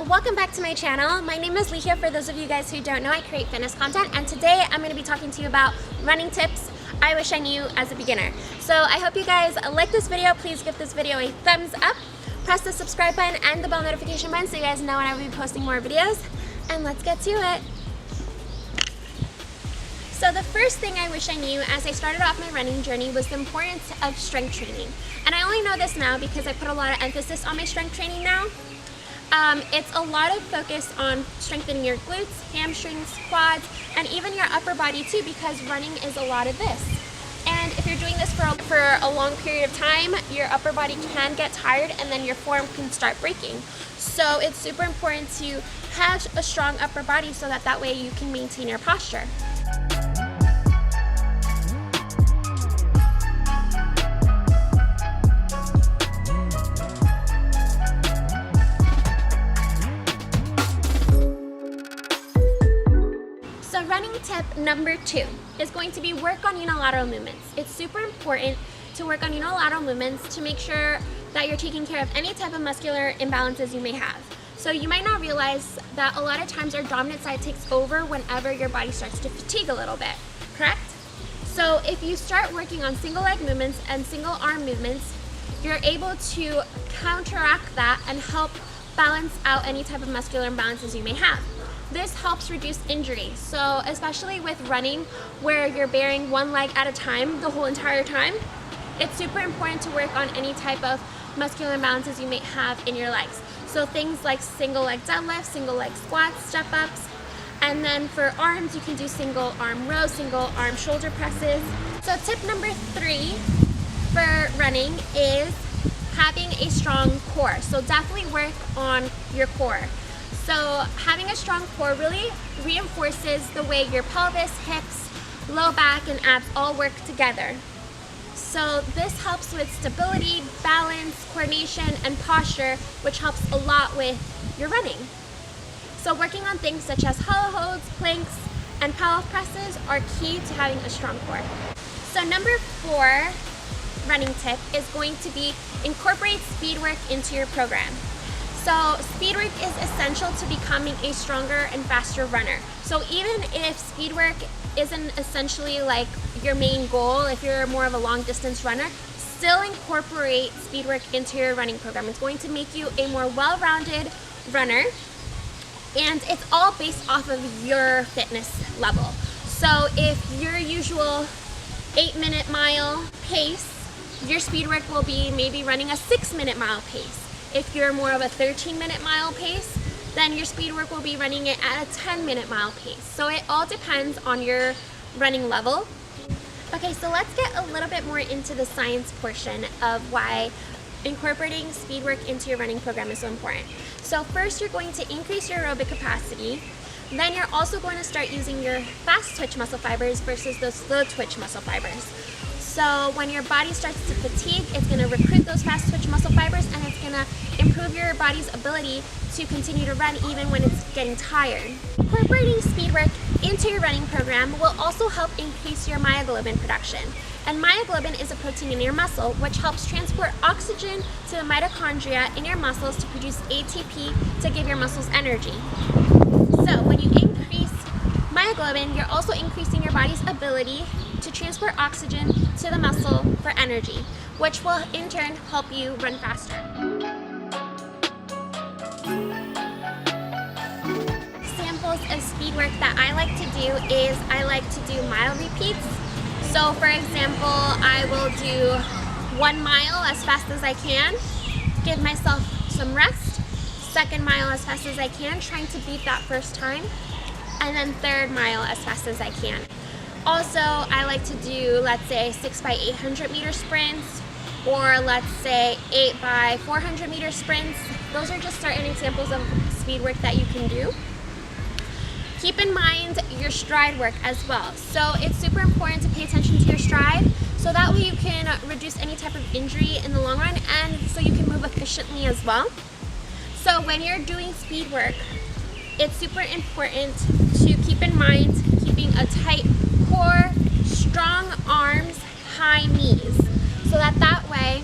welcome back to my channel. My name is Lihia. For those of you guys who don't know, I create fitness content, and today I'm going to be talking to you about running tips I wish I knew as a beginner. So I hope you guys like this video. Please give this video a thumbs up, press the subscribe button and the bell notification button so you guys know when I will be posting more videos, and let's get to it. So the first thing I wish I knew as I started off my running journey was the importance of strength training. And I only know this now because I put a lot of emphasis on my strength training now. It's a lot of focus on strengthening your glutes, hamstrings, quads, and even your upper body too, because running is a lot of this. And if you're doing this for a long period of time, your upper body can get tired and then your form can start breaking. So it's super important to have a strong upper body so that way you can maintain your posture. So running tip number 2 is going to be work on unilateral movements. It's super important to work on unilateral movements to make sure that you're taking care of any type of muscular imbalances you may have. So you might not realize that a lot of times our dominant side takes over whenever your body starts to fatigue a little bit, correct? So if you start working on single leg movements and single arm movements, you're able to counteract that and help balance out any type of muscular imbalances you may have. This helps reduce injury. So especially with running where you're bearing one leg at a time the whole entire time, it's super important to work on any type of muscular imbalances you may have in your legs. So things like single leg deadlifts, single leg squats, step ups, and then for arms you can do single arm rows, single arm shoulder presses. So tip number 3 for running is having a strong core. So definitely work on your core. So having a strong core really reinforces the way your pelvis, hips, low back, and abs all work together. So this helps with stability, balance, coordination, and posture, which helps a lot with your running. So working on things such as hollow holds, planks, and power presses are key to having a strong core. So number 4 running tip is going to be incorporate speed work into your program. So speed work is essential to becoming a stronger and faster runner. So even if speed work isn't essentially like your main goal, if you're more of a long distance runner, still incorporate speed work into your running program. It's going to make you a more well-rounded runner, and it's all based off of your fitness level. So if your usual 8-minute mile pace, your speed work will be maybe running a 6-minute mile pace. If you're more of a 13-minute mile pace, then your speed work will be running it at a 10-minute mile pace. So it all depends on your running level. Okay, so let's get a little bit more into the science portion of why incorporating speed work into your running program is so important. So first, you're going to increase your aerobic capacity. Then you're also going to start using your fast twitch muscle fibers versus those slow twitch muscle fibers. So when your body starts to fatigue, it's going to recruit those fast twitch muscle fibers, and it's going to improve your body's ability to continue to run even when it's getting tired. Incorporating speed work into your running program will also help increase your myoglobin production. And myoglobin is a protein in your muscle which helps transport oxygen to the mitochondria in your muscles to produce ATP to give your muscles energy. So when you increase myoglobin, you're also increasing your body's ability to transport oxygen to the muscle for energy, which will in turn help you run faster. Examples of speed work that I like to do is I like to do mile repeats. So for example, I will do 1 mile as fast as I can, give myself some rest, 2nd mile as fast as I can, trying to beat that first time, and then 3rd mile as fast as I can. Also, I like to do, let's say, 6 by 800 meter sprints, or let's say 8 by 400 meter sprints. Those are just certain examples of speed work that you can do. Keep in mind your stride work as well. So it's super important to pay attention to your stride, so that way you can reduce any type of injury in the long run, and so you can move efficiently as well. So when you're doing speed work, it's super important to keep in mind keeping a tight core, strong arms, high knees, so that way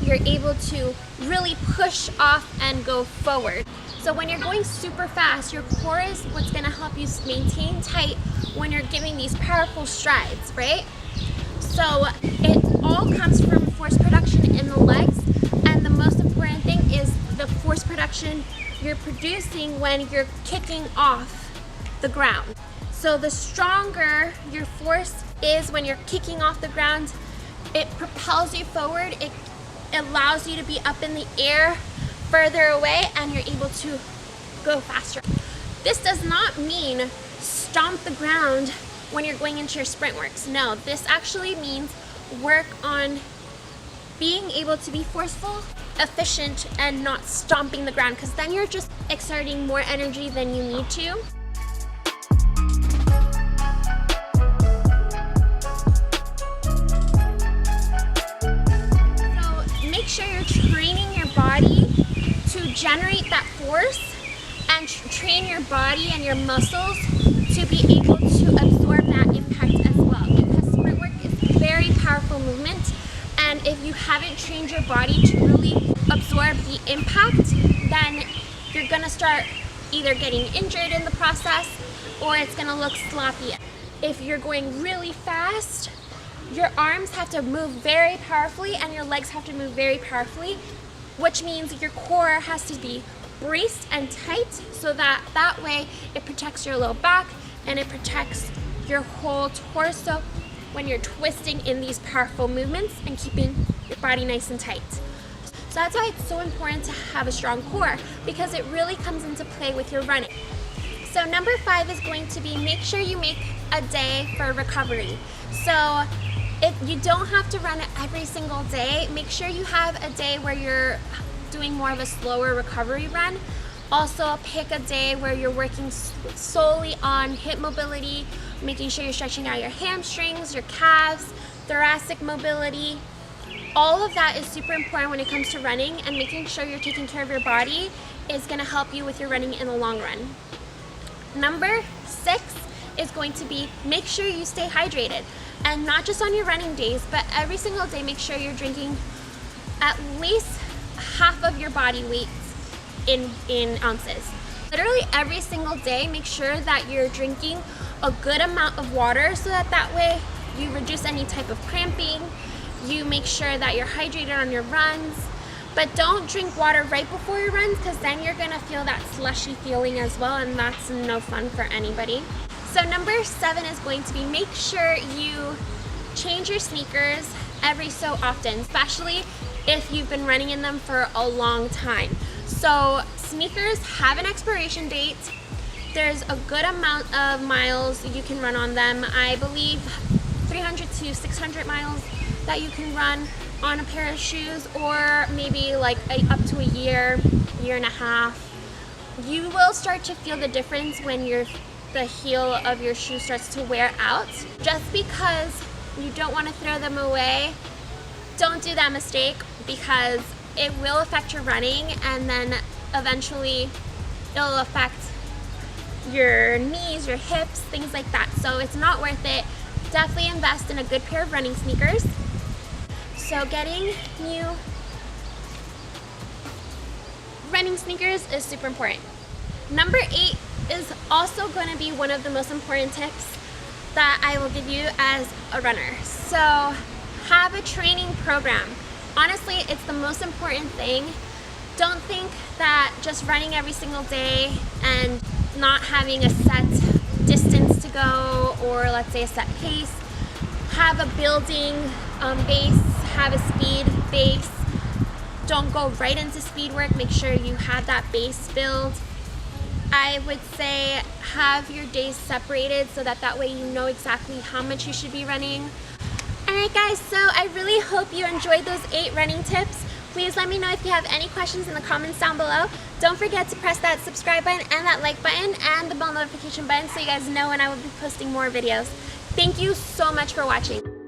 you're able to really push off and go forward. So when you're going super fast, your core is what's gonna help you maintain tight when you're giving these powerful strides, right? So it all comes from force production in the legs, and the most important thing is the force production you're producing when you're kicking off the ground. So the stronger your force is when you're kicking off the ground, it propels you forward, it allows you to be up in the air further away, and you're able to go faster. This does not mean stomp the ground when you're going into your sprint works. No, this actually means work on being able to be forceful, efficient, and not stomping the ground, because then you're just exerting more energy than you need to. So make sure you're training your body to generate that force and train your body and your muscles to be able to absorb that impact as well, because sprint work is a very powerful movement, and if you haven't trained your body to really absorb the impact, then you're gonna start either getting injured in the process, or it's gonna look sloppy. If you're going really fast, your arms have to move very powerfully and your legs have to move very powerfully, which means your core has to be braced and tight, so that way it protects your low back and it protects your whole torso when you're twisting in these powerful movements and keeping your body nice and tight. So that's why it's so important to have a strong core, because it really comes into play with your running. So number 5 is going to be, make sure you make a day for recovery. So if you don't have to run it every single day, make sure you have a day where you're doing more of a slower recovery run. Also pick a day where you're working solely on hip mobility, making sure you're stretching out your hamstrings, your calves, thoracic mobility. All of that is super important when it comes to running, and making sure you're taking care of your body is gonna help you with your running in the long run. Number 6 is going to be, make sure you stay hydrated, and not just on your running days, but every single day make sure you're drinking at least half of your body weight in ounces. Literally every single day, make sure that you're drinking a good amount of water, so that way you reduce any type of cramping. You make sure that you're hydrated on your runs, but don't drink water right before your runs, because then you're gonna feel that slushy feeling as well, and that's no fun for anybody. So number 7 is going to be, make sure you change your sneakers every so often, especially if you've been running in them for a long time. So sneakers have an expiration date. There's a good amount of miles you can run on them. I believe 300 to 600 miles that you can run on a pair of shoes, or maybe like up to a year and a half. You will start to feel the difference when the heel of your shoe starts to wear out. Just because you don't want to throw them away, don't do that mistake, because it will affect your running, and then eventually it'll affect your knees, your hips, things like that. So it's not worth it. Definitely invest in a good pair of running sneakers. So getting new running sneakers is super important. Number 8 is also going to be one of the most important tips that I will give you as a runner. So have a training program. Honestly, it's the most important thing. Don't think that just running every single day and not having a set distance to go, or let's say a set pace. Have a building base, have a speed base. Don't go right into speed work. Make sure you have that base build. I would say have your days separated, so that way you know exactly how much you should be running. Alright guys, so I really hope you enjoyed those 8 running tips. Please let me know if you have any questions in the comments down below. Don't forget to press that subscribe button and that like button and the bell notification button, so you guys know when I will be posting more videos. Thank you so much for watching.